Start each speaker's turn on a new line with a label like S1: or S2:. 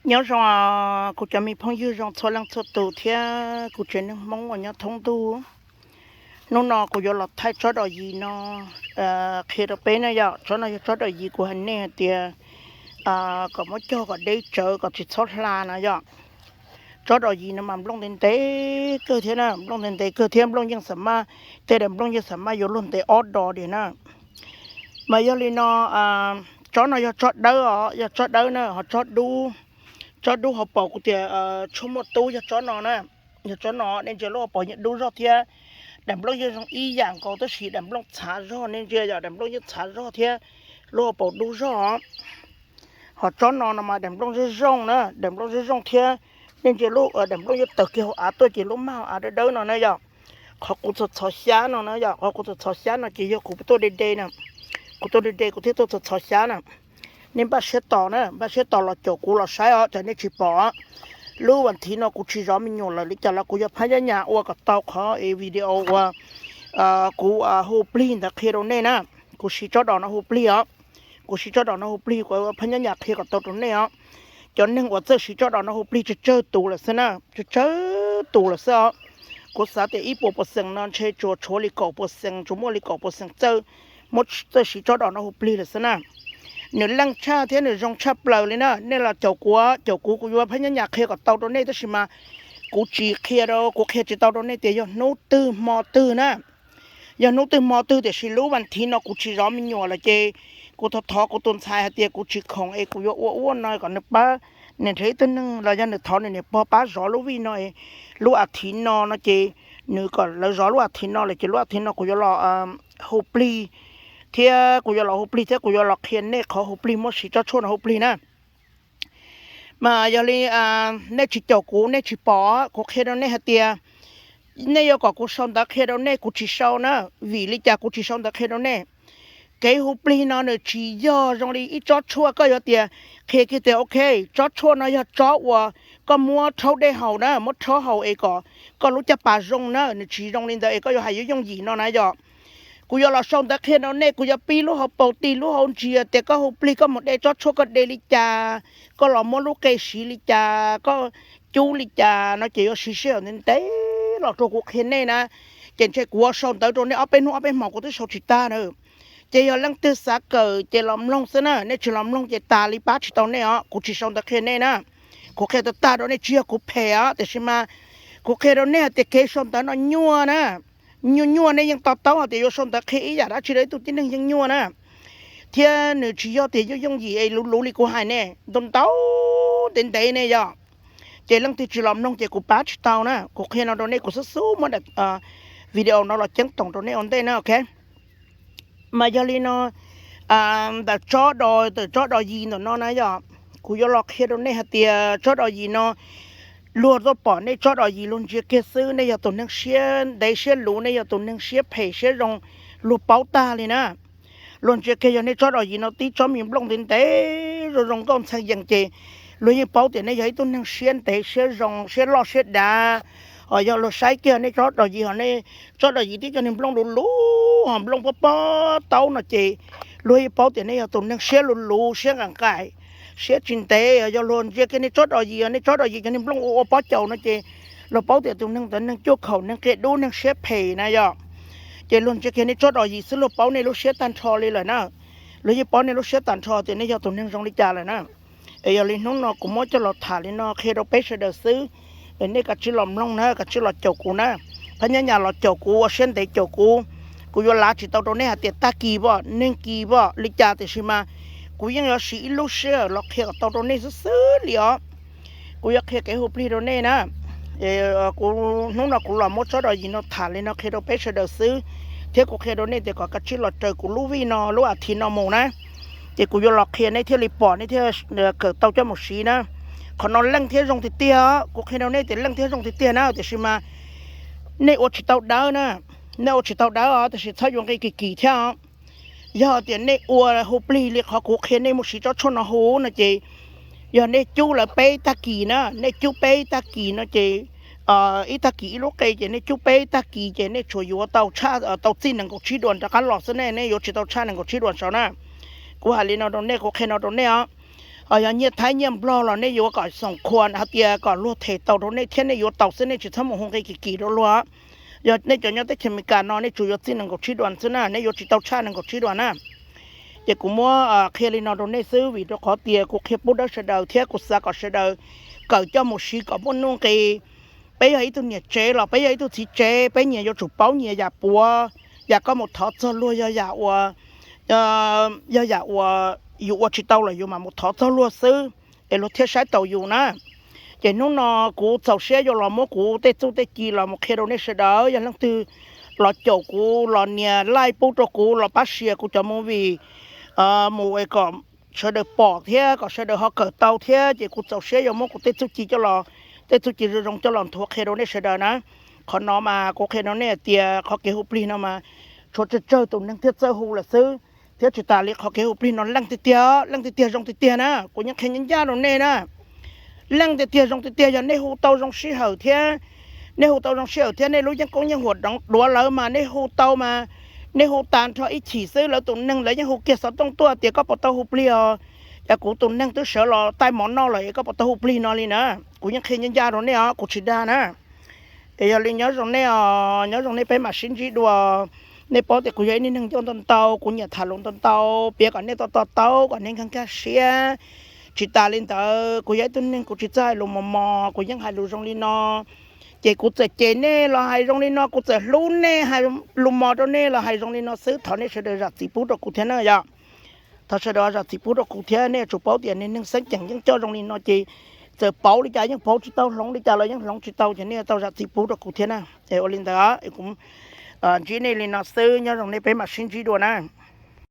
S1: nhớ rằng cô cho mình phong yêu rằng cho lăng cho tù thì cô chuyện nó mong muốn nhớ thông tu nó cô giờ là thay cho đó gì nó khi đó bé nó giờ cho nó cho đó gì của hắn nè thì có mấy chỗ có đây chợ có chỉ sót là nó giờ cho đó gì nó mà long đến tế cơ thế nào long đến tế cơ thêm long những什么tế đầm long những什么有long tế ở đó đi nè mà giờ li nó cho nó cho đỡ giờ cho đỡ nè họ cho đu họ bỏ cái chung một túi cho nó nè cho nó nên cho nó bỏ những đu rồi thì đầm lông như trong y dạng có tới chỉ đầm lông xả rồi nên giờ đầm lông như xả rồi thì lo bỏ đu rồi họ cho nó mà đầm lông như rong nữa đầm lông như rong thì nên giờ lúc ở đầm lông như tự kêu tôi chỉ lúc mau ở đâu nó này giờ họ cũng cho xá nó nữa giờ họ cũng cho xá nó chỉ cho cũng tôi đây nè cũng tôi đây cũng thấy tôi cho xá nè nên bà sẽ tỏ nữa bà sẽ tỏ là chỗ cũ là sai ở cho nên chỉ bỏ lúcวันที่nó cũng chỉ rõ mình nhổ là lý cho là cũngจะพยายามว่ากับตาเขาวิดีโอว่ากูหูปลีนแต่เคโรเน่นะกูชี้จอดอนหูปลีอ่ะกูชี้จอดอนหูปลีกูพยายามเคกับตาตรงนี้อ่ะจนหนึ่งว่าเจอชี้จอดอนหูปลีจะเจอตัวละสินะจะเจอตัวละสิอ่ะกูสาแต่อีปอปเซงนั่นเชจวโชลิกอปเซงจมัวลิกอปเซงเจอหมดเจอชี้จอดอนหูปลีละสินะnếu lăng cha thế này rong chắp lầu lên đó nên là chậu cú của vua phải nhớ nhạc kia có tàu đó này tức mà cú chỉ kia đâu cú kia chỉ tàu đó này thì do nấu tư mò tư nè do nấu tư mò tư thì xí lúวันที่nó cú chỉ rõ mình nhỏ là chê cú thọ cú tôn xài thì cú chỉ không ấy cú yo uo nói còn nước ba nên thấy tên là do nước thọ này bỏ ba rõ lú vi nói lú à thì nó chê nếu còn là rõ lú à thì nó là chê lú à thì nó cú yo là hộp ly thì cô giờ là hộp ly thì cô giờ là khiên nè khó hộp ly mất chỉ cho chôn hộp ly nè mà giờ li nè chỉ chậu cũ nè chỉ bỏ cô khiên đó nè hạt tiền nè giờ có cô xong đã khiên đó nè cô chỉ sau nè vì lý cha cô chỉ xong đã khiên đó nè cái hộp ly nó nè chỉ giờ trong li ít cho chua có giờ tiền khi cái tiền ok cho chua nó giờ cho và có mua thâu để hậu nè mất thâu hậu ấy có lúc cha bà rong nè chỉ rong lên đây có giờ hay dùng gì nó nãy giờกูยอละส่งตะเคียนเอาเนี่ยกูจะปีลูกเขาปกติลูกเขาเจียแต่ก็เขาปลีก็หมดได้จอดชั่วก็เดลิจาก็หล่อมลูกเกสีลิจาก็จูลิจาเนาะเจียวสีเสียวนั่นเต้หล่อตัวกูเห็นเนี่ยนะเจนใช่กูส่งแต่ตัวนี้เอาไปนู่นเอาไปหมอกกูต้องส่งชิตาเนอะเจียวลังตื้อสักเกอเจลอมลงซะนะเนี่ยเจลอมลงเจตาลิป้าชิตอนเนี่ยอ่ะกูชิส่งตะเคียนเนี่ยนะกูแค่ตาตัวเนี่ยเจียวกูแพ้อ่ะแต่ใช่ไหมกูแค่ตัวเนี่ยแต่เคส่งแต่nóยัวนะยัวเนี่ยยังตอบเต้าแต่ยศแต่เคยอยากได้ชื่อตัวที่หนึ่งยังยัวนะเทียนชื่อยอแต่ยังยี่ไอ้รู้ลิกูหายเนี่ยต้นเต้าเต็นเตเนี่ยยอเจลังที่จุลอมน้องเจกูป้าชิตานะกูเห็นเอาตรงนี้กูสู้มาดักวิดีโอเราเราจังตรงตรงนี้อันเต้นะโอเคมาจารีนแต่จอดยีนตัวนะยอกูยอลอกเห็นตรงนี้ฮะเตียจอดยีนลวดตัวปอนในจอดยีลุนเจเกซื้อในยาตัวนึงเชียได้เชียรู้ในยาตัวนึงเชียเพเชียรงลูเป้าตาเลยนะลุนเจเกยในจอดยีนตีจอมีบลงดินเตรงก้อนใส่ยังเจลุยเป้าแต่ในยาตัวนึงเชียนเตเชียรงเชียรอเชียดาอยาเราใช้เกียในจอดยีในจอดยีที่จะนิ่มลงลูหอมลงป้อเต้าน่ะเจลุยเป้าแต่ในยาตัวนึงเชียลูเชียกังไก่เสียจินเตะอย่าลนเจ้าแค่นี้จอดอะไรนี่จอดอะไรกันนี่ปลงโอป้าเจ้านะเจเราเป้าแต่ตรงนั้นแต่นั่งโจกเขานั่งเกล็ดดูนั่งเสียเพย์นะย่อเจลนเจ้าแค่นี้จอดอะไรซึ่งเราเป้าในเราเสียตันทอเลยแหละนะเราจะเป้าในเราเสียตันทอแต่ในย่อตรงนั้นตรงนี้จ่าเลยนะอย่าเลยน้องนอกูมั่วจะหลอดถ่ายเลยนะเคเราไปเสด็จซื้อนี่กับชิลอมลงนะกับชิลอดเจ้ากูนะพญายาหลอดเจ้ากูเส้นเตะเจ้ากูยอลาจิตตรงนี้หาเตะตากีบ่นึ่งกีบ่ลิจ่าแต่ชิมากูยัง要是一路是落去到到那是死了，กูอยากให้แกหัวปลีตรงนี้นะกูน้องเรากูหล่อมดซอดอยนอถ่านเลยนะเคเราไปเสด็จซื้อเที่ยวกูเคตรงนี้แต่ก็กระชิลอดเจอกูรู้วินอรู้อาทินอมงนะแต่กูยอลอกเคในเที่ยวรีปอร์ในเที่ยวเกิดเต้าเจ้าหมกสีนะขอนอนเล่งเที่ยวตรงติเตี้ยกูเคตรงนี้แต่เล่งเที่ยวตรงติเตี้ยนะแต่ชิมาในอดชิตเอาดาวนะในอดชิตเอาดาวแต่ชิถ้าอยู่กี่เที่ยวยอดเดี๋ยวในอัวหูปลีเรียกเขากูเขียนในมุสีจอชนหูนะเจยอดในจูละเปตะกีนะในจูเปตะกีนะเจอีตะกีลูกเกเจในจูเปตะกีเจในช่วยอยู่เตาชาเตาจีนนั่งกูชี้ด่วนจากการหลอกซะแน่ในอยู่ที่เตาชานั่งกูชี้ด่วนเสานะกูหาลีนเอาตรงนี้กูเขียนเอาตรงนี้อ่ะ อย่างเงี้ยท้ายเงี้ยบล้อเราเนี่ยอยู่ก่อนสองคนเขาเตียก่อนลวดเทเตาตรงนี้เทียนเนี่ยอยู่เตาเส้นเนี่ยจะทำมงคลกี่รัวๆอย่างเนี่ยจะเนี่ยได้เขมิการนอนเนี่ยจุยสิ้นนั่งก็ชิดวันซะนะเนี่ยอยู่ที่เตาชานั่งก็ชิดวันนะเจ้ากูมัวเคลีนอนตรงนี้ซื้อวิธีขอเตียกูเคปุ๊ดได้เสดเทียกูสักก็เสดเกิดเจ้าหมูชีก็บนนู้นกี่ไปให้ตัวเนี่ยเจเราไปให้ตัวที่เจไปเนี่ยอยู่จุดเป้าเนี่ยอย่าปัวอย่าก็หมดทอดจะรัวอย่าว่าอย่าว่าอยู่ว่าชิเตาเลยอยู่มาหมดทอดจะรัวซื้อเอรถเทียใช้เตาอยู่นะเจ้านู้นกูเจ้าเสียอยู่เราโมกูเตจูเตจีเราโมเคโรเนี่ยเสดอย่างนั้นคือเราเจ้ากูเราเนี่ยไล่ปุ๊ตัวกูเราปัสเสียกูจะมูวีหมู่ไอ้ก็เสด็จปอกเทียก็เสด็จเขาเกิดเตาเทียเจ้ากูเจ้าเสียอยู่โมกูเตจูจีจะรอเตจูจีจะลงจะหล่อนทัวเคโรเนี่ยเสดนะขอน้อมากูเคโรเนี่ยเตียเขาเกี่ยวปลีน้อมาชดเจอตรงนั้นเทียเจอหูละซื้อเทียจิตาเล็กเขาเกี่ยวปลีนอนลังเตียจงเตียนะกูยังแค่ยันยาตรงนี้นะลังเตียจงเตียอย่างในหูเตาจงสีเหาเทียในหูเตาจงสีเหาเทียในรู้ยังกงยังหัวดังดัวเลยมาในหูเตามาในหูตานทออีฉี่ซื้อแล้วตรงนั่งแล้วยังหูเกียร์สต้องตัวเตียก็ปตหูเปลี่ยแต่กูตรงนั่งตัวเสือรอใต้หมอนนอเลยก็ปตหูเปลี่ยนอเลยนะกูยังแค่ยันยาตรงนี้กูชิดานะเออเลยnhớ rằng này nhớ rằng này phải mà xin chỉ đùa này bỏ thì cô ấy nên nâng trong tàu tàu cô nhà thả lỏng tàu biết còn này tàu còn nên khăng khăng xe chỉ ta lên tàu cô ấy tuân nên cô chỉ trái lồng mò côยังhai lồng trong lên nó chị cô chạy chạy này là hai trong lên nó cô chạy luôn này hai lồng mò trong này là hai trong lên nó xứ thằng này sẽ được ra chỉ bút được cô thế này vậy thằng sẽ được ra chỉ bút được cô thế này chụp bao tiền nên nâng sáng chẳng những cho trong lên nó chị giờ bảo đi chạy những bảo chỉ tao lỏng đi chạy lại những lỏng chỉ tao cho nên tao ra chỉ bút được cụ thể na thì ở lên đó cũng chỉ này là nó sư nhớ rằng này phải mà xin chỉ đồ na